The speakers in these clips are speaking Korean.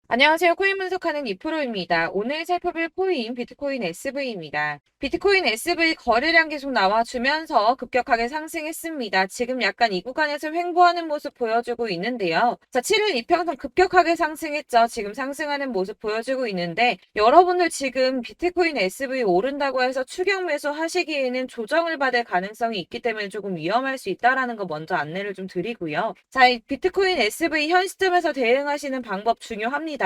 안녕하세요. 코인 분석하는 이프로입니다. 오늘 살펴볼 코인 비트코인 SV입니다. 비트코인 SV 거래량 계속 나와주면서 급격하게 상승했습니다. 지금 약간 이 구간에서 횡보하는 모습 보여주고 있는데요. 자, 7일 이평선 급격하게 상승했죠. 지금 상승하는 모습 보여주고 있는데 여러분들 지금 비트코인 SV 오른다고 해서 추격 매수 하시기에는 조정을 받을 가능성이 있기 때문에 조금 위험할 수 있다라는 거 먼저 안내를 좀 드리고요. 자, 이 비트코인 SV 현 시점에서 대응하시는 방법 중요합니다.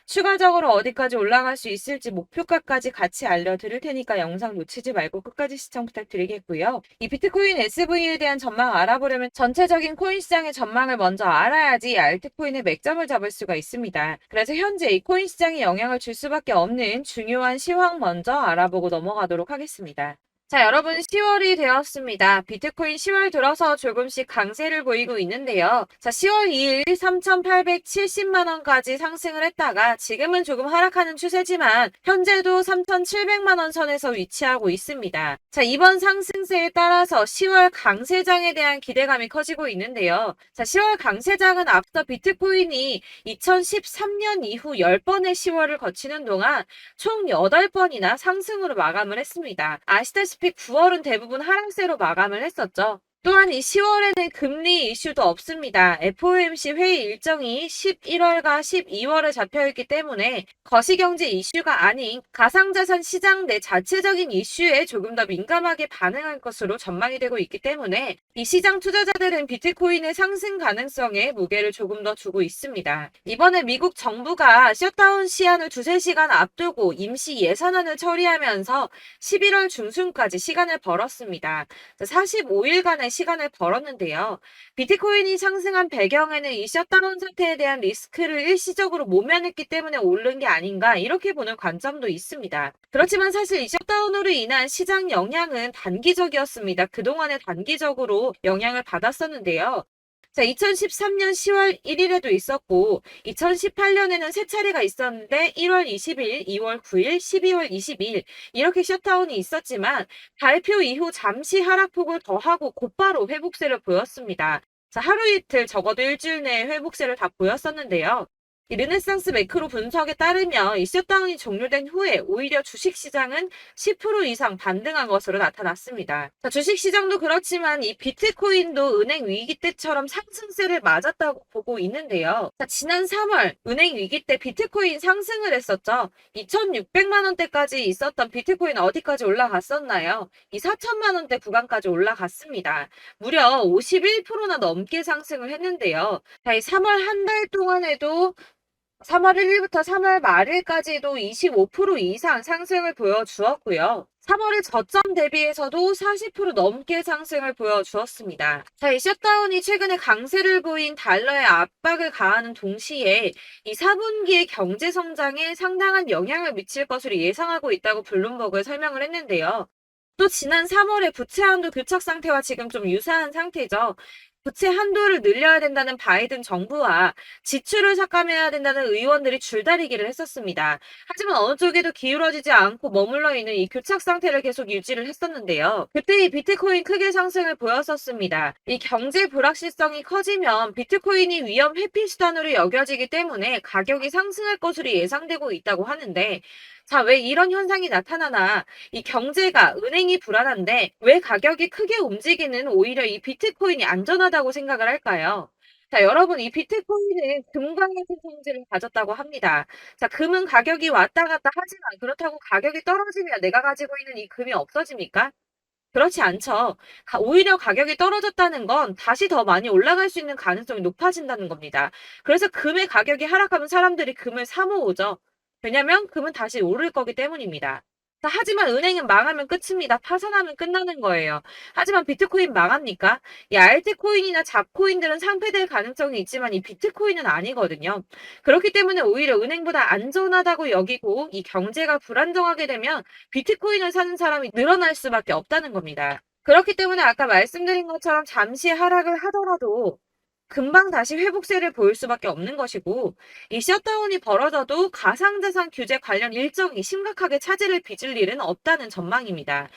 추가적으로 어디까지 올라갈 수 있을지 목표가까지 같이 알려드릴 테니까 영상 놓치지 말고 끝까지 시청 부탁드리겠고요. 이 비트코인 SV에 대한 전망 알아보려면 전체적인 코인 시장의 전망을 먼저 알아야지 알트코인의 맥점을 잡을 수가 있습니다. 그래서 현재 이 코인 시장에 영향을 줄 수밖에 없는 중요한 시황 먼저 알아보고 넘어가도록 하겠습니다. 자, 여러분 10월이 되었습니다. 비트코인 10월 들어서 조금씩 강세를 보이고 있는데요. 자, 10월 2일 3,870만 원까지 상승을 했다가 지금은 조금 하락하는 추세지만 현재도 3,700만 원 선에서 위치하고 있습니다. 자, 이번 상승세에 따라서 10월 강세장에 대한 기대감이 커지고 있는데요. 자, 10월 강세장은 앞서 비트코인이 2013년 이후 10번의 10월을 거치는 동안 총 8번이나 상승으로 마감을 했습니다. 아시다시피 9월은 대부분 하락세로 마감을 했었죠. 또한 이 10월에는 금리 이슈도 없습니다. FOMC 회의 일정이 11월과 12월에 잡혀있기 때문에 거시경제 이슈가 아닌 가상자산 시장 내 자체적인 이슈에 조금 더 민감하게 반응할 것으로 전망이 되고 있기 때문에 이 시장 투자자들은 비트코인의 상승 가능성에 무게를 조금 더 두고 있습니다. 이번에 미국 정부가 셧다운 시한을 2~3시간 앞두고 임시 예산안을 처리하면서 11월 중순까지 시간을 벌었습니다. 45일간의 시간을 벌었는데요. 비트코인이 상승한 배경에는 이 셧다운 상태에 대한 리스크를 일시적으로 모면했기 때문에 오른 게 아닌가 이렇게 보는 관점도 있습니다. 그렇지만 사실 이 셧다운으로 인한 시장 영향은 단기적이었습니다. 그동안에 단기적으로 영향을 받았었는데요. 자, 2013년 10월 1일에도 있었고 2018년에는 세 차례가 있었는데 1월 20일, 2월 9일, 12월 22일 이렇게 셧다운이 있었지만 발표 이후 잠시 하락폭을 더하고 곧바로 회복세를 보였습니다. 자, 하루 이틀 적어도 일주일 내에 회복세를 다 보였었는데요. 이 르네상스 매크로 분석에 따르면 이 셧다운이 종료된 후에 오히려 주식시장은 10% 이상 반등한 것으로 나타났습니다. 자, 주식시장도 그렇지만 이 비트코인도 은행 위기 때처럼 상승세를 맞았다고 보고 있는데요. 자, 지난 3월 은행 위기 때 비트코인 상승을 했었죠. 2,600만 원대까지 있었던 비트코인 어디까지 올라갔었나요? 이 4천만 원대 구간까지 올라갔습니다. 무려 51%나 넘게 상승을 했는데요. 자, 이 3월 한 달 동안에도 3월 1일부터 3월 말일까지도 25% 이상 상승을 보여주었고요. 3월의 저점 대비해서도 40% 넘게 상승을 보여주었습니다. 자, 이 셧다운이 최근에 강세를 보인 달러에 압박을 가하는 동시에 이 4분기의 경제 성장에 상당한 영향을 미칠 것으로 예상하고 있다고 블룸버그에 설명을 했는데요. 또 지난 3월에 부채 한도 교착 상태와 지금 좀 유사한 상태죠. 부채 한도를 늘려야 된다는 바이든 정부와 지출을 삭감해야 된다는 의원들이 줄다리기를 했었습니다. 하지만 어느 쪽에도 기울어지지 않고 머물러 있는 이 교착 상태를 계속 유지를 했었는데요. 그때 이 비트코인 크게 상승을 보였었습니다. 이 경제 불확실성이 커지면 비트코인이 위험 회피 수단으로 여겨지기 때문에 가격이 상승할 것으로 예상되고 있다고 하는데 자, 왜 이런 현상이 나타나나 이 경제가 은행이 불안한데 왜 가격이 크게 움직이는 오히려 이 비트코인이 안전하다고 생각을 할까요? 자, 여러분, 이 비트코인은 금과 같은 성질을 가졌다고 합니다. 자, 금은 가격이 왔다 갔다 하지만 그렇다고 가격이 떨어지면 내가 가지고 있는 이 금이 없어집니까? 그렇지 않죠. 오히려 가격이 떨어졌다는 건 다시 더 많이 올라갈 수 있는 가능성이 높아진다는 겁니다. 그래서 금의 가격이 하락하면 사람들이 금을 사 모으죠. 왜냐면 금은 다시 오를 거기 때문입니다. 자, 하지만 은행은 망하면 끝입니다. 파산하면 끝나는 거예요. 하지만 비트코인 망합니까? 이 알트코인이나 잡코인들은 상폐될 가능성이 있지만 이 비트코인은 아니거든요. 그렇기 때문에 오히려 은행보다 안전하다고 여기고 이 경제가 불안정하게 되면 비트코인을 사는 사람이 늘어날 수밖에 없다는 겁니다. 그렇기 때문에 아까 말씀드린 것처럼 잠시 하락을 하더라도 금방 다시 회복세를 보일 수밖에 없는 것이고 이 셧다운이 벌어져도 가상자산 규제 관련 일정이 심각하게 차질을 빚을 일은 없다는 전망입니다.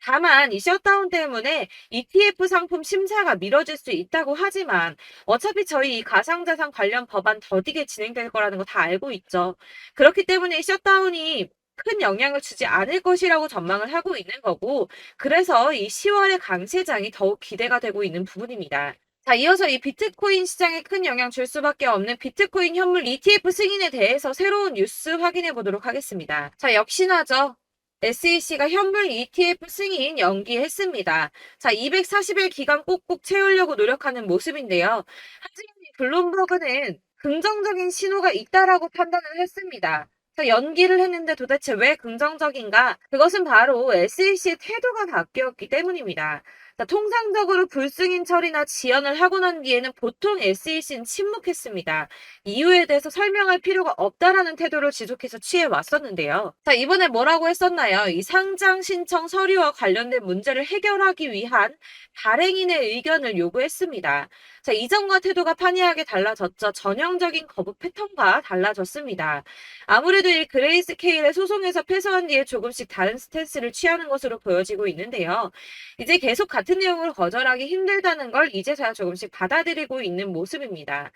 다만 이 셧다운 때문에 ETF 상품 심사가 미뤄질 수 있다고 하지만 어차피 저희 이 가상자산 관련 법안 더디게 진행될 거라는 거 다 알고 있죠. 그렇기 때문에 이 셧다운이 큰 영향을 주지 않을 것이라고 전망을 하고 있는 거고, 그래서 이 10월의 강세장이 더욱 기대가 되고 있는 부분입니다. 자, 이어서 이 비트코인 시장에 큰 영향 줄 수밖에 없는 비트코인 현물 ETF 승인에 대해서 새로운 뉴스 확인해 보도록 하겠습니다. 자, 역시나죠. SEC가 현물 ETF 승인 연기했습니다. 자, 240일 기간 꼭꼭 채우려고 노력하는 모습인데요. 하지만 이 블룸버그는 긍정적인 신호가 있다라고 판단을 했습니다. 자, 연기를 했는데 도대체 왜 긍정적인가? 그것은 바로 SEC의 태도가 바뀌었기 때문입니다. 자, 통상적으로 불승인 처리나 지연을 하고 난 뒤에는 보통 SEC는 침묵했습니다. 이유에 대해서 설명할 필요가 없다라는 태도를 지속해서 취해 왔었는데요. 자, 이번에 뭐라고 했었나요? 이 상장 신청 서류와 관련된 문제를 해결하기 위한 발행인의 의견을 요구했습니다. 자, 이전과 태도가 판이하게 달라졌죠. 전형적인 거부 패턴과 달라졌습니다. 아무래도 이 그레이스케일의 소송에서 패소한 뒤에 조금씩 다른 스탠스를 취하는 것으로 보여지고 있는데요. 이제 계속 같은 내용을 거절하기 힘들다는 걸 이제서야 조금씩 받아들이고 있는 모습입니다.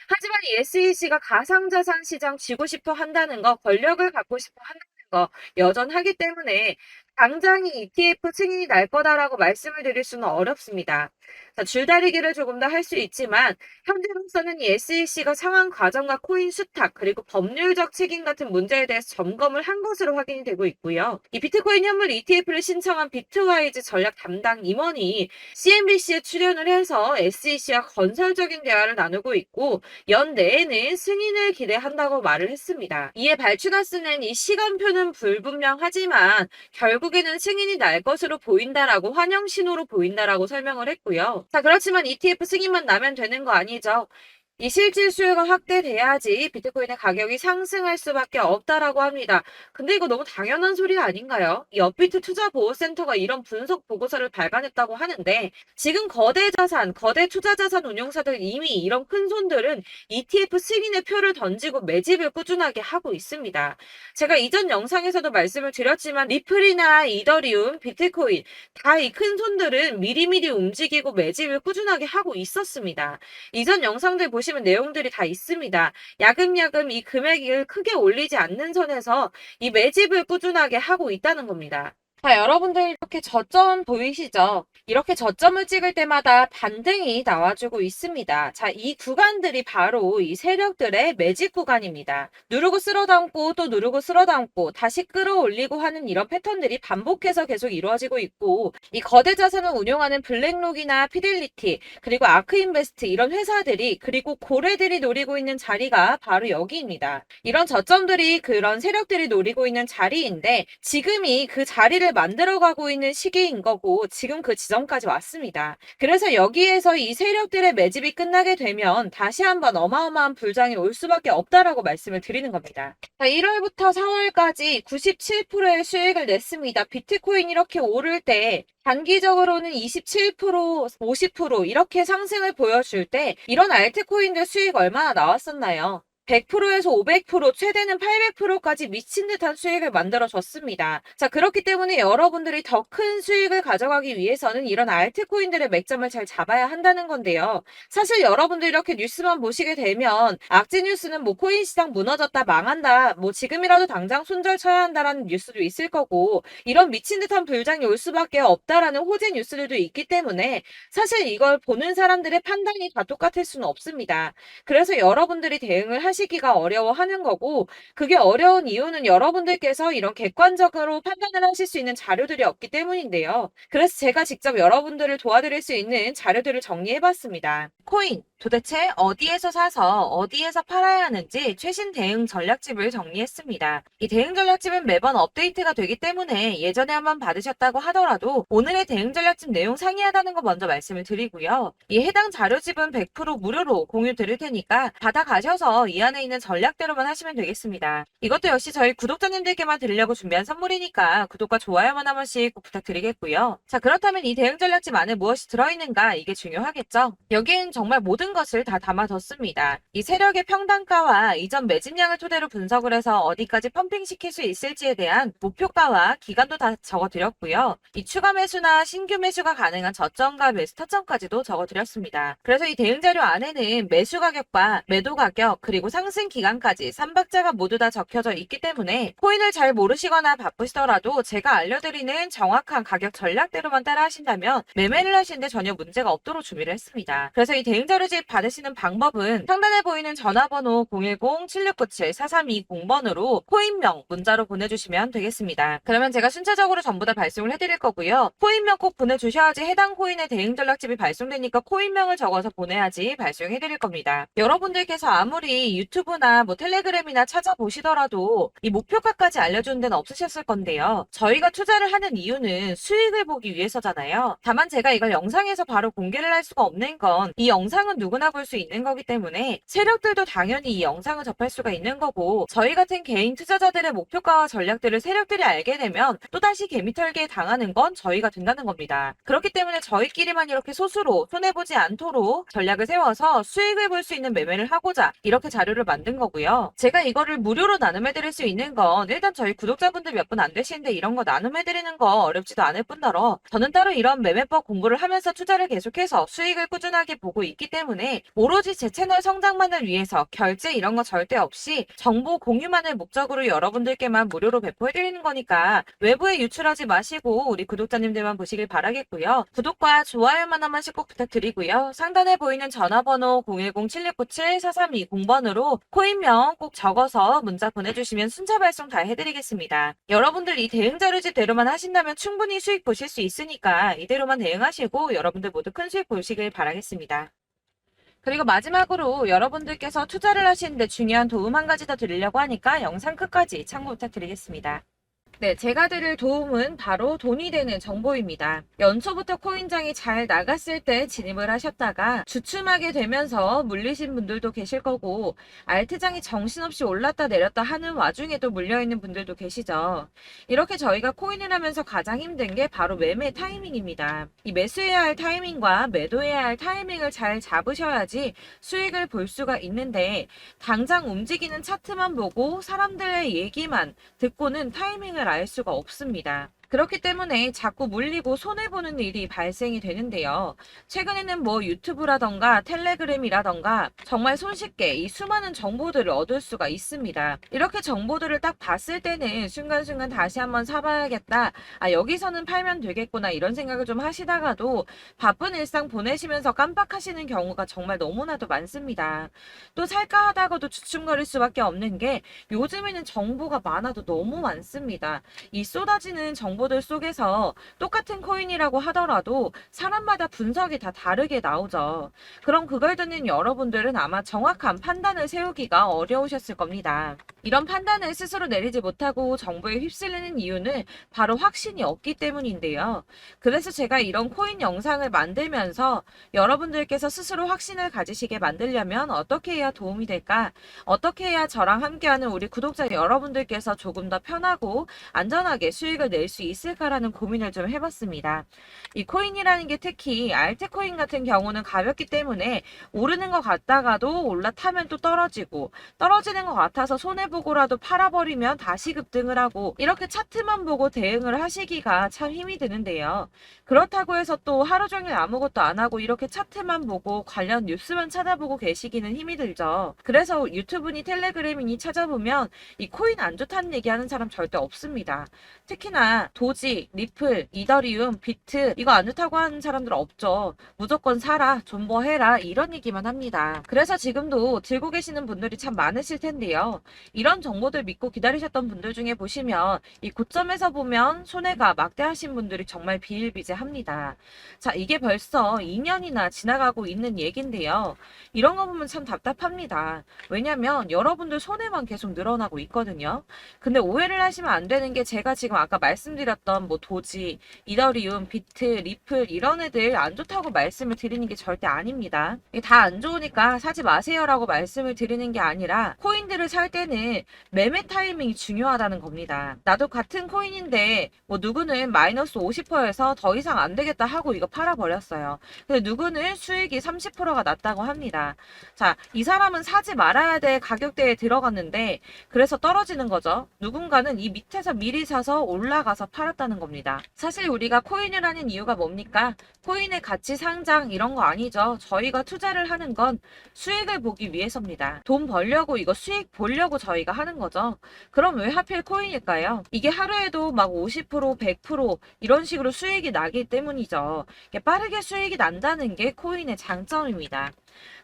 하지만 이 SEC가 가상자산 시장 쥐고 싶어 한다는 거, 권력을 갖고 싶어 한다는 거 여전하기 때문에 당장이 ETF 승인이 날 거다라고 말씀을 드릴 수는 어렵습니다. 자, 줄다리기를 조금 더 할 수 있지만 현재로서는 이 SEC가 상황 과정과 코인 수탁 그리고 법률적 책임 같은 문제에 대해서 점검을 한 것으로 확인이 되고 있고요. 이 비트코인 현물 ETF를 신청한 비트와이즈 전략 담당 임원이 CNBC에 출연을 해서 SEC와 건설적인 대화를 나누고 있고 연내에는 승인을 기대한다고 말을 했습니다. 이에 발추가스는 이 시간표는 불분명하지만 결국에는 승인이 날 것으로 보인다라고 환영 신호로 보인다라고 설명을 했고요. 자, 그렇지만 ETF 승인만 나면 되는 거 아니죠. 이 실질 수요가 확대돼야지 비트코인의 가격이 상승할 수밖에 없다라고 합니다. 근데 이거 너무 당연한 소리 아닌가요? 이 업비트 투자보호센터가 이런 분석 보고서를 발간했다고 하는데 지금 거대 자산, 거대 투자자산 운용사들 이미 이런 큰 손들은 ETF 승인의 표를 던지고 매집을 꾸준하게 하고 있습니다. 제가 이전 영상에서도 말씀을 드렸지만 리플이나 이더리움, 비트코인 다 이 큰 손들은 미리미리 움직이고 매집을 꾸준하게 하고 있었습니다. 이전 영상들 보시면 내용들이 다 있습니다. 야금야금 이 금액을 크게 올리지 않는 선에서 이 매집을 꾸준하게 하고 있다는 겁니다. 자, 여러분들 이렇게 저점 보이시죠? 이렇게 저점을 찍을 때마다 반등이 나와주고 있습니다. 자, 이 구간들이 바로 이 세력들의 매집 구간입니다. 누르고 쓸어담고 또 누르고 쓸어담고 다시 끌어올리고 하는 이런 패턴들이 반복해서 계속 이루어지고 있고 이 거대 자산을 운용하는 블랙록이나 피델리티 그리고 아크인베스트 이런 회사들이 그리고 고래들이 노리고 있는 자리가 바로 여기입니다. 이런 저점들이 그런 세력들이 노리고 있는 자리인데 지금이 그 자리를 만들어가고 있는 시기인 거고 지금 그 지점까지 왔습니다. 그래서 여기에서 이 세력들의 매집이 끝나게 되면 다시 한번 어마어마한 불장이 올 수밖에 없다라고 말씀을 드리는 겁니다. 자, 1월부터 4월까지 97%의 수익을 냈습니다. 비트코인 이렇게 오를 때 단기적으로는 27%, 50% 이렇게 상승을 보여줄 때 이런 알트코인들 수익 얼마나 나왔었나요? 100%에서 500%, 최대는 800%까지 미친 듯한 수익을 만들어줬습니다. 자, 그렇기 때문에 여러분들이 더 큰 수익을 가져가기 위해서는 이런 알트코인들의 맥점을 잘 잡아야 한다는 건데요. 사실 여러분들 이렇게 뉴스만 보시게 되면 악재 뉴스는 뭐 코인 시장 무너졌다, 망한다, 뭐 지금이라도 당장 손절 쳐야 한다라는 뉴스도 있을 거고 이런 미친 듯한 불장이 올 수밖에 없다라는 호재 뉴스들도 있기 때문에 사실 이걸 보는 사람들의 판단이 다 똑같을 수는 없습니다. 그래서 여러분들이 대응을 하시기가 어려워하는 거고 그게 어려운 이유는 여러분들께서 이런 객관적으로 판단을 하실 수 있는 자료들이 없기 때문인데요. 그래서 제가 직접 여러분들을 도와드릴 수 있는 자료들을 정리해봤습니다. 코인 도대체 어디에서 사서 어디에서 팔아야 하는지 최신 대응 전략집을 정리했습니다. 이 대응 전략집은 매번 업데이트가 되기 때문에 예전에 한번 받으셨다고 하더라도 오늘의 대응 전략집 내용 상이하다는 거 먼저 말씀을 드리고요. 이 해당 자료집은 100% 무료로 공유 드릴 테니까 받아가셔서 이 안에 있는 전략대로만 하시면 되겠습니다. 이것도 역시 저희 구독자님들께만 드리려고 준비한 선물이니까 구독과 좋아요만 한 번씩 꼭 부탁드리겠고요. 자, 그렇다면 이 대응 전략집 안에 무엇이 들어있는가 이게 중요하겠죠? 여기엔 정말 모든 것을 다 담아뒀습니다. 이 세력의 평단가와 이전 매집량을 토대로 분석을 해서 어디까지 펌핑시킬 수 있을지에 대한 목표가와 기간도 다 적어드렸고요. 이 추가 매수나 신규 매수가 가능한 저점과 매수 타점까지도 적어드렸습니다. 그래서 이 대응 자료 안에는 매수 가격과 매도 가격 그리고 상승 기간까지 3박자가 모두 다 적혀져 있기 때문에 코인을 잘 모르시거나 바쁘시더라도 제가 알려드리는 정확한 가격 전략대로만 따라 하신다면 매매를 하시는데 전혀 문제가 없도록 준비를 했습니다. 그래서 이 대응 자료집 받으시는 방법은 상단에 보이는 전화번호 010-7697-4320번으로 코인명 문자로 보내주시면 되겠습니다. 그러면 제가 순차적으로 전부 다 발송을 해드릴 거고요. 코인명 꼭 보내주셔야지 해당 코인의 대응 전략집이 발송되니까 코인명을 적어서 보내야지 발송해드릴 겁니다. 여러분들께서 아무리 유튜브나 텔레그램이나 찾아보시더라도 이 목표가까지 알려주는 데는 없으셨을 건데요. 저희가 투자를 하는 이유는 수익을 보기 위해서잖아요. 다만 제가 이걸 영상에서 바로 공개를 할 수가 없는 건 이 영상은 누구나 볼 수 있는 거기 때문에 세력들도 당연히 이 영상을 접할 수가 있는 거고 저희 같은 개인 투자자들의 목표가와 전략들을 세력들이 알게 되면 또다시 개미털기에 당하는 건 저희가 된다는 겁니다. 그렇기 때문에 저희끼리만 이렇게 소수로 손해보지 않도록 전략을 세워서 수익을 볼 수 있는 매매를 하고자 이렇게 자료를 만든 거고요. 제가 이거를 무료로 나눔해드릴 수 있는 건 일단 저희 구독자분들 몇 분 안 되시는데 이런 거 나눔해드리는 거 어렵지도 않을 뿐더러 저는 따로 이런 매매법 공부를 하면서 투자를 계속해서 수익을 꾸준하게 보고 있기 때문에 오로지 제 채널 성장만을 위해서 결제 이런 거 절대 없이 정보 공유만을 목적으로 여러분들께만 무료로 배포해드리는 거니까 외부에 유출하지 마시고 우리 구독자님들만 보시길 바라겠고요. 구독과 좋아요만 한 번씩 꼭 부탁드리고요. 상단에 보이는 전화번호 010-7697-4320번으로 코인명 꼭 적어서 문자 보내주시면 순차 발송 다 해드리겠습니다. 여러분들 이 대응 자료집대로만 하신다면 충분히 수익 보실 수 있으니까 이대로만 대응하시고 여러분들 모두 큰 수익 보시길 바라겠습니다. 그리고 마지막으로 여러분들께서 투자를 하시는데 중요한 도움 한 가지 더 드리려고 하니까 영상 끝까지 참고 부탁드리겠습니다. 네, 제가 드릴 도움은 바로 돈이 되는 정보입니다. 연초부터 코인장이 잘 나갔을 때 진입을 하셨다가 주춤하게 되면서 물리신 분들도 계실 거고 알트장이 정신없이 올랐다 내렸다 하는 와중에도 물려있는 분들도 계시죠. 이렇게 저희가 코인을 하면서 가장 힘든 게 바로 매매 타이밍입니다. 이 매수해야 할 타이밍과 매도해야 할 타이밍을 잘 잡으셔야지 수익을 볼 수가 있는데 당장 움직이는 차트만 보고 사람들의 얘기만 듣고는 타이밍을 알 수가 없습니다. 그렇기 때문에 자꾸 물리고 손해보는 일이 발생이 되는데요. 최근에는 유튜브라던가 텔레그램이라던가 정말 손쉽게 이 수많은 정보들을 얻을 수가 있습니다. 이렇게 정보들을 딱 봤을 때는 순간순간 다시 한번 사봐야겠다. 여기서는 팔면 되겠구나 이런 생각을 좀 하시다가도 바쁜 일상 보내시면서 깜빡하시는 경우가 정말 너무나도 많습니다. 또 살까 하다가도 주춤거릴 수밖에 없는 게 요즘에는 정보가 많아도 너무 많습니다. 이 쏟아지는 정보들 속에서 똑같은 코인이라고 하더라도 사람마다 분석이 다 다르게 나오죠. 그럼 그걸 듣는 여러분들은 아마 정확한 판단을 세우기가 어려우셨을 겁니다. 이런 판단을 스스로 내리지 못하고 정보에 휩쓸리는 이유는 바로 확신이 없기 때문인데요. 그래서 제가 이런 코인 영상을 만들면서 여러분들께서 스스로 확신을 가지시게 만들려면 어떻게 해야 도움이 될까? 어떻게 해야 저랑 함께하는 우리 구독자 여러분들께서 조금 더 편하고 안전하게 수익을 낼 수 있을까라는 고민을 좀 해봤습니다. 이 코인이라는 게 특히 알트코인 같은 경우는 가볍기 때문에 오르는 것 같다가도 올라타면 또 떨어지고 떨어지는 것 같아서 손해보고라도 팔아버리면 다시 급등을 하고 이렇게 차트만 보고 대응을 하시기가 참 힘이 드는데요. 그렇다고 해서 또 하루 종일 아무것도 안 하고 이렇게 차트만 보고 관련 뉴스만 찾아보고 계시기는 힘이 들죠. 그래서 유튜브니 텔레그램이니 찾아보면 이 코인 안 좋다는 얘기하는 사람 절대 없습니다. 특히나 도지, 리플, 이더리움, 비트 이거 안 좋다고 하는 사람들 없죠. 무조건 사라, 존버해라 이런 얘기만 합니다. 그래서 지금도 들고 계시는 분들이 참 많으실 텐데요. 이런 정보들 믿고 기다리셨던 분들 중에 보시면 이 고점에서 보면 손해가 막대하신 분들이 정말 비일비재합니다. 자, 이게 벌써 2년이나 지나가고 있는 얘긴데요. 이런 거 보면 참 답답합니다. 왜냐면 여러분들 손해만 계속 늘어나고 있거든요. 근데 오해를 하시면 안 되는 게 제가 지금 아까 말씀드렸던 도지, 이더리움, 비트, 리플 이런 애들 안 좋다고 말씀을 드리는 게 절대 아닙니다. 다 안 좋으니까 사지 마세요라고 말씀을 드리는 게 아니라 코인들을 살 때는 일단은 매매 타이밍이 중요하다는 겁니다. 나도 같은 코인인데 뭐 누구는 마이너스 50%에서 더 이상 안 되겠다 하고 이거 팔아버렸어요. 근데 누구는 수익이 30%가 났다고 합니다. 자, 이 사람은 사지 말아야 될 가격대에 들어갔는데 그래서 떨어지는 거죠. 누군가는 이 밑에서 미리 사서 올라가서 팔았다는 겁니다. 사실 우리가 코인을 하는 이유가 뭡니까? 코인의 가치 상장 이런 거 아니죠. 저희가 투자를 하는 건 수익을 보기 위해서입니다. 돈 벌려고 이거 수익 보려고 저희가 하는 거죠. 그럼 왜 하필 코인일까요? 이게 하루에도 막 50%, 100% 이런 식으로 수익이 나기 때문이죠. 빠르게 수익이 난다는 게 코인의 장점입니다.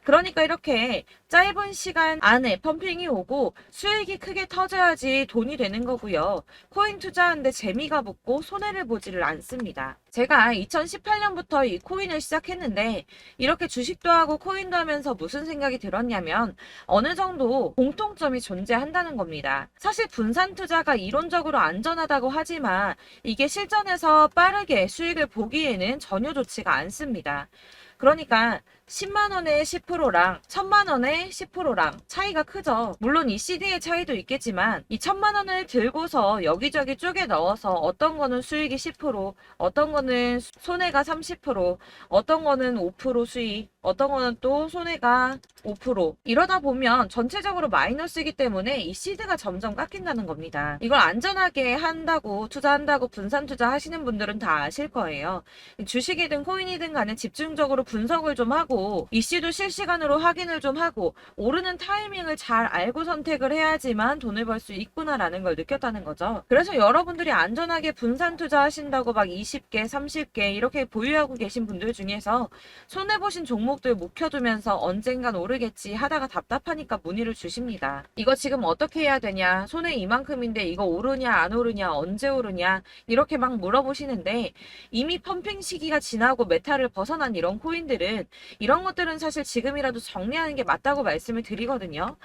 그러니까 이렇게 짧은 시간 안에 펌핑이 오고 수익이 크게 터져야지 돈이 되는 거고요. 코인 투자하는데 재미가 붙고 손해를 보지를 않습니다. 제가 2018년부터 이 코인을 시작했는데 이렇게 주식도 하고 코인도 하면서 무슨 생각이 들었냐면 어느 정도 공통점이 존재한다는 겁니다. 사실 분산 투자가 이론적으로 안전하다고 하지만 이게 실전에서 빠르게 수익을 보기에는 전혀 좋지가 않습니다. 그러니까 10만원에 10%랑 1000만원에 10%랑 차이가 크죠. 물론 이 CD의 차이도 있겠지만 이 1000만원을 들고서 여기저기 쪼개 넣어서 어떤 거는 수익이 10%, 어떤 거는 손해가 30%, 어떤 거는 5% 수익, 어떤 거는 또 손해가 5%. 이러다 보면 전체적으로 마이너스이기 때문에 이 시드가 점점 깎인다는 겁니다. 이걸 안전하게 한다고 투자한다고 분산 투자 하시는 분들은 다 아실 거예요. 주식이든 코인이든 간에 집중적으로 분석을 좀 하고 이슈도 실시간으로 확인을 좀 하고 오르는 타이밍을 잘 알고 선택을 해야지만 돈을 벌 수 있구나라는 걸 느꼈다는 거죠. 그래서 여러분들이 안전하게 분산 투자하신다고 막 20개, 30개 이렇게 보유하고 계신 분들 중에서 손해보신 종목들 묵혀두면서 언젠간 오르겠지 하다가 답답하니까 문의를 주십니다. 이거 지금 어떻게 해야 되냐? 손해 이만큼인데 이거 오르냐 안 오르냐 언제 오르냐 이렇게 막 물어보시는데 이미 펌핑 시기가 지나고 메타를 벗어난 이런 코인들은 이런 것들은 사실 지금이라도 정리하는 게 맞다고 말씀을 드리거든요.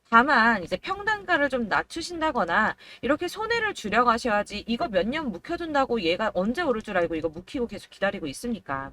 다만 이제 평단가를 좀 낮추신다거나 이렇게 손해를 줄여가셔야지 이거 몇 년 묵혀둔다고 얘가 언제 오를 줄 알고 이거 묵히고 계속 기다리고 있습니까?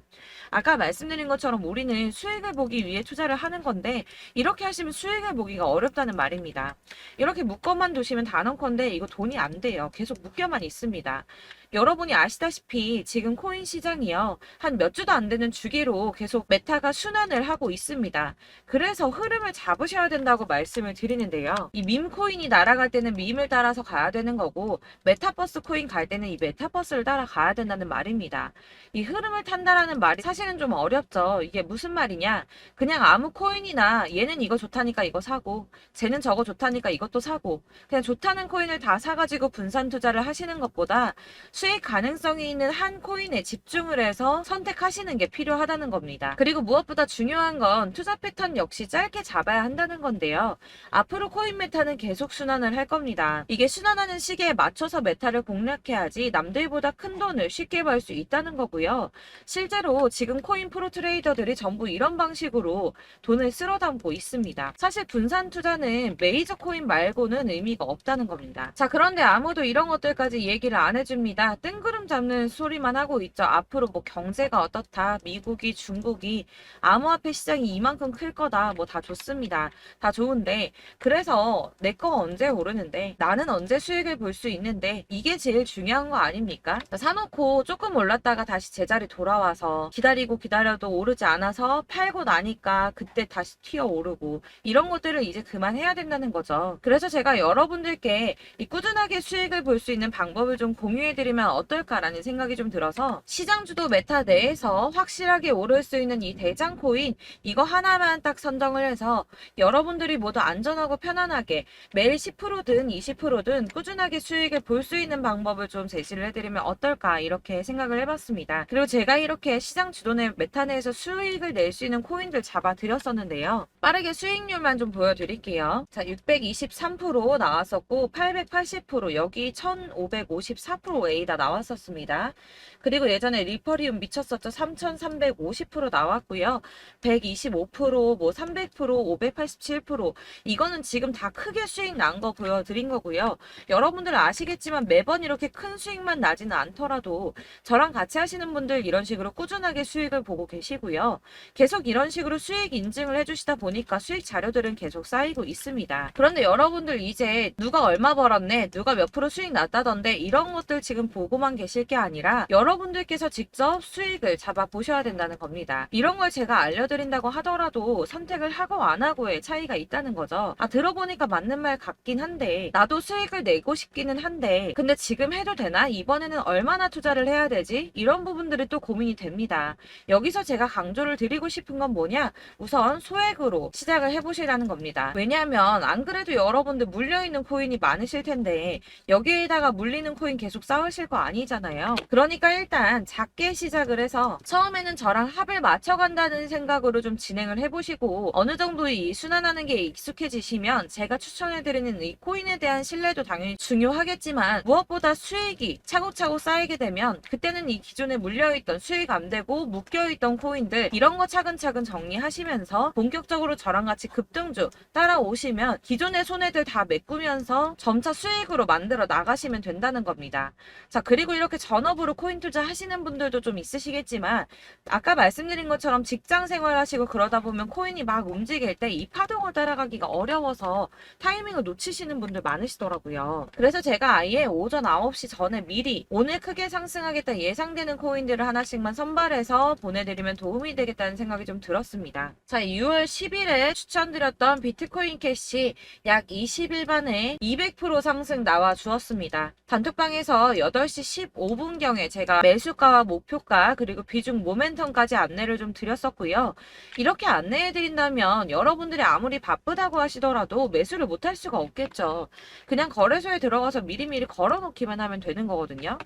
아까 말씀드린 것처럼 우리는 수익을 보기 위해 투자를 하는 건데 이렇게 하시면 수익을 보기가 어렵다는 말입니다. 이렇게 묶어만 두시면 단언컨대 이거 돈이 안 돼요. 계속 묶여만 있습니다. 여러분이 아시다시피 지금 코인 시장이요. 한 몇 주도 안 되는 주기로 계속 메타가 순환을 하고 있습니다. 그래서 흐름을 잡으셔야 된다고 말씀을 드리는데요. 이 밈 코인이 날아갈 때는 밈을 따라서 가야 되는 거고 메타버스 코인 갈 때는 이 메타버스를 따라가야 된다는 말입니다. 이 흐름을 탄다라는 말이 사실은 좀 어렵죠. 이게 무슨 말이냐? 그냥 아무 코인이나 얘는 이거 좋다니까 이거 사고 쟤는 저거 좋다니까 이것도 사고 그냥 좋다는 코인을 다 사가지고 분산 투자를 하시는 것보다 수익 가능성이 있는 한 코인에 집중을 해서 선택하시는 게 필요하다는 겁니다. 그리고 무엇보다 중요한 건 투자 패턴 역시 짧게 잡아야 한다는 건데요. 앞으로 코인 메타는 계속 순환을 할 겁니다. 이게 순환하는 시기에 맞춰서 메타를 공략해야지 남들보다 큰 돈을 쉽게 벌 수 있다는 거고요. 실제로 지금 코인 프로 트레이더들이 전부 이런 방식으로 돈을 쓸어 담고 있습니다. 사실 분산 투자는 메이저 코인 말고는 의미가 없다는 겁니다. 자, 그런데 아무도 이런 것들까지 얘기를 안 해줍니다. 뜬구름 잡는 소리만 하고 있죠. 앞으로 뭐 경제가 어떻다, 미국이, 중국이, 암호화폐 시장이 이만큼 클 거다, 뭐 다 좋습니다. 다 좋은데, 그래서 내 거 언제 오르는데, 나는 언제 수익을 볼 수 있는데, 이게 제일 중요한 거 아닙니까? 사놓고 조금 올랐다가 다시 제자리 돌아와서 기다리고 기다려도 오르지 않아서 팔고 나니까 그때 다시 튀어 오르고, 이런 것들을 이제 그만해야 된다는 거죠. 그래서 제가 여러분들께 이 꾸준하게 수익을 볼 수 있는 방법을 좀 공유해드리면 어떨까라는 생각이 좀 들어서 시장주도 메타 내에서 확실하게 오를 수 있는 이 대장 코인 이거 하나만 딱 선정을 해서 여러분들이 모두 안전하고 편안하게 매일 10%든 20%든 꾸준하게 수익을 볼 수 있는 방법을 좀 제시를 해드리면 어떨까 이렇게 생각을 해봤습니다. 그리고 제가 이렇게 시장 주도내 메타 내에서 수익을 낼 수 있는 코인들 잡아드렸었는데요. 빠르게 수익률만 좀 보여드릴게요. 자, 623% 나왔었고 880% 여기 1554% A다 나왔었습니다. 그리고 예전에 리퍼리움 미쳤었죠. 3350% 나왔고요. 125%, 뭐 300%, 587% 이거는 지금 다 크게 수익 난 거 보여드린 거고요. 여러분들 아시겠지만 매번 이렇게 큰 수익만 나지는 않더라도 저랑 같이 하시는 분들 이런 식으로 꾸준하게 수익을 보고 계시고요. 계속 이런 식으로 수익 인증을 해주시다 보니 보니까 수익 자료들은 계속 쌓이고 있습니다. 그런데 여러분들 이제 누가 얼마 벌었네, 누가 몇 프로 수익 났다던데 이런 것들 지금 보고만 계실 게 아니라 여러분들께서 직접 수익을 잡아 보셔야 된다는 겁니다. 이런 걸 제가 알려드린다고 하더라도 선택을 하고 안 하고의 차이가 있다는 거죠. 들어보니까 맞는 말 같긴 한데 나도 수익을 내고 싶기는 한데 근데 지금 해도 되나? 이번에는 얼마나 투자를 해야 되지? 이런 부분들이 또 고민이 됩니다. 여기서 제가 강조를 드리고 싶은 건 뭐냐? 우선 소액으로 시작을 해보시라는 겁니다. 왜냐하면 안 그래도 여러분들 물려있는 코인이 많으실 텐데 여기에다가 물리는 코인 계속 쌓으실 거 아니잖아요. 그러니까 일단 작게 시작을 해서 처음에는 저랑 합을 맞춰간다는 생각으로 좀 진행을 해보시고 어느 정도 이 순환하는 게 익숙해지시면 제가 추천해드리는 이 코인에 대한 신뢰도 당연히 중요하겠지만 무엇보다 수익이 차곡차곡 쌓이게 되면 그때는 이 기존에 물려있던 수익 안 되고 묶여있던 코인들 이런 거 차근차근 정리하시면서 본격적으로 저랑 같이 급등주 따라오시면 기존의 손해들 다 메꾸면서 점차 수익으로 만들어 나가시면 된다는 겁니다. 자, 그리고 이렇게 전업으로 코인 투자 하시는 분들도 좀 있으시겠지만 아까 말씀드린 것처럼 직장 생활 하시고 그러다 보면 코인이 막 움직일 때 이 파동을 따라가기가 어려워서 타이밍을 놓치시는 분들 많으시더라고요. 그래서 제가 아예 오전 9시 전에 미리 오늘 크게 상승하겠다 예상되는 코인들을 하나씩만 선발해서 보내드리면 도움이 되겠다는 생각이 좀 들었습니다. 자, 6월 10일에 추천드렸던 비트코인 캐시 약 20일 만에 200% 상승 나와 주었습니다. 단톡방에서 8시 15분경에 제가 매수가와 목표가 그리고 비중 모멘텀까지 안내를 좀 드렸었고요. 이렇게 안내해드린다면 여러분들이 아무리 바쁘다고 하시더라도 매수를 못할 수가 없겠죠. 그냥 거래소에 들어가서 미리미리 걸어놓기만 하면 되는 거거든요.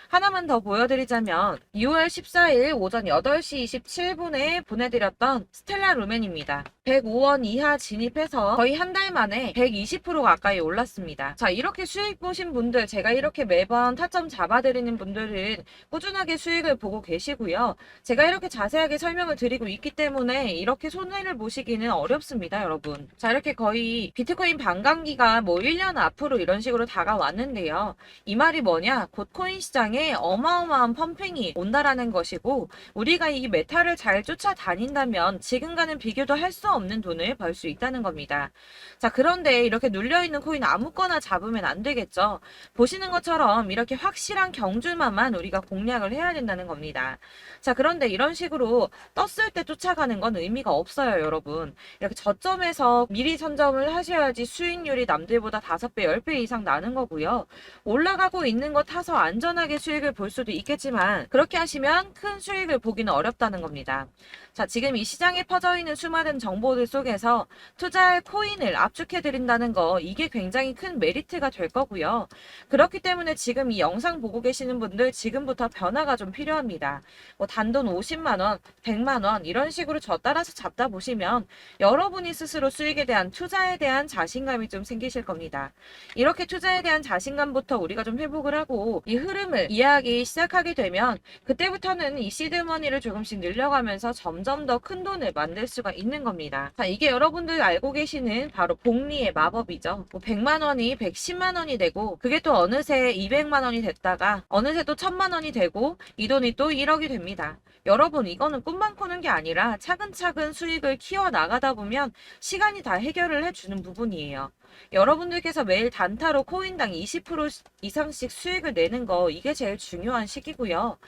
하나만 더 보여드리자면 6월 14일 오전 8시 27분에 보내드렸던 스텔라 루멘입니다. 105원 이하 진입해서 거의 한 달 만에 120% 가까이 올랐습니다. 자, 이렇게 수익 보신 분들, 제가 이렇게 매번 타점 잡아드리는 분들은 꾸준하게 수익을 보고 계시고요. 제가 이렇게 자세하게 설명을 드리고 있기 때문에 이렇게 손해를 보시기는 어렵습니다, 여러분. 자, 이렇게 거의 비트코인 반감기가 뭐 1년 앞으로 이런 식으로 다가왔는데요. 이 말이 뭐냐? 곧 코인 시장에 어마어마한 펌핑이 온다라는 것이고 우리가 이 메타를 잘 쫓아다닌다면 지금과는 비교도 할 수 없는 돈을 벌 수 있다는 겁니다. 자, 그런데 이렇게 눌려있는 코인 아무거나 잡으면 안 되겠죠. 보시는 것처럼 이렇게 확실한 경주만만 우리가 공략을 해야 된다는 겁니다. 자, 그런데 이런 식으로 떴을 때 쫓아가는 건 의미가 없어요, 여러분. 이렇게 저점에서 미리 선점을 하셔야지 수익률이 남들보다 5배, 10배 이상 나는 거고요. 올라가고 있는 거 타서 안전하게 수익을 볼 수도 있겠지만 그렇게 하시면 큰 수익을 보기는 어렵다는 겁니다. 자, 지금 이 시장에 퍼져 있는 수많은 정보들 속에서 투자할 코인을 압축해드린다는 거 이게 굉장히 큰 메리트가 될 거고요. 그렇기 때문에 지금 이 영상 보고 계시는 분들 지금부터 변화가 좀 필요합니다. 뭐 단돈 50만원, 100만원 이런 식으로 저 따라서 잡다 보시면 여러분이 스스로 수익에 대한 투자에 대한 자신감이 좀 생기실 겁니다. 이렇게 투자에 대한 자신감부터 우리가 좀 회복을 하고 이 흐름을 이해하기 시작하게 되면 그때부터는 이 시드머니를 조금씩 늘려가면서 점점 더 큰 돈을 만들 수가 있는 겁니다. 자, 이게 여러분들 알고 계시는 바로 복리의 마법이죠. 뭐 100만원이 110만원이 되고 그게 또 어느새 200만원이 됐다가 어느새 또 1000만원이 되고 이 돈이 또 1억이 됩니다. 여러분, 이거는 꿈만 꾸는 게 아니라 차근차근 수익을 키워 나가다 보면 시간이 다 해결을 해주는 부분이에요. 여러분들께서 매일 단타로 코인당 20% 이상씩 수익을 내는 거 이게 제일 중요한 시기고요.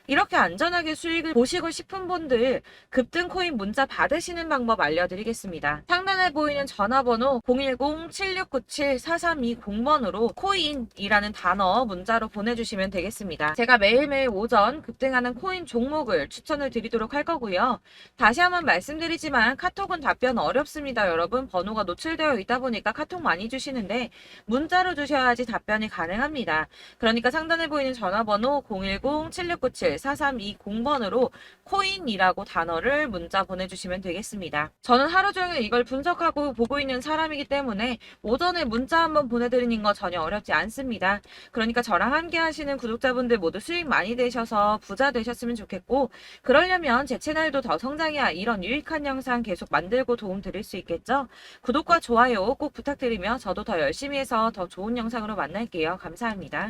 이렇게 안전하게 수익을 보시고 싶은 분들 급등 코인 문자 받으시는 방법 알려드리겠습니다. 상단에 보이는 전화번호 010-7697-4320번으로 코인이라는 단어 문자로 보내주시면 되겠습니다. 제가 매일매일 오전 급등하는 코인 종목을 추천을 드리도록 할 거고요. 다시 한번 말씀드리지만 카톡은 답변 어렵습니다. 여러분, 번호가 노출되어 있다 보니까 카톡 많이 주시는데 문자로 주셔야지 답변이 가능합니다. 그러니까 상단에 보이는 전화번호 010-7697-4320번으로 코인이라고 단어를 문자 보내주시면 되겠습니다. 저는 하루 종일 이걸 분석하고 보고 있는 사람이기 때문에 오전에 문자 한번 보내드리는 거 전혀 어렵지 않습니다. 그러니까 저랑 함께 하시는 구독자분들 모두 수익 많이 되셔서 부자 되셨으면 좋겠고 그러려면 제 채널도 더 성장해야 이런 유익한 영상 계속 만들고 도움 드릴 수 있겠죠? 구독과 좋아요 꼭 부탁드리며 저도 더 열심히 해서 더 좋은 영상으로 만날게요. 감사합니다.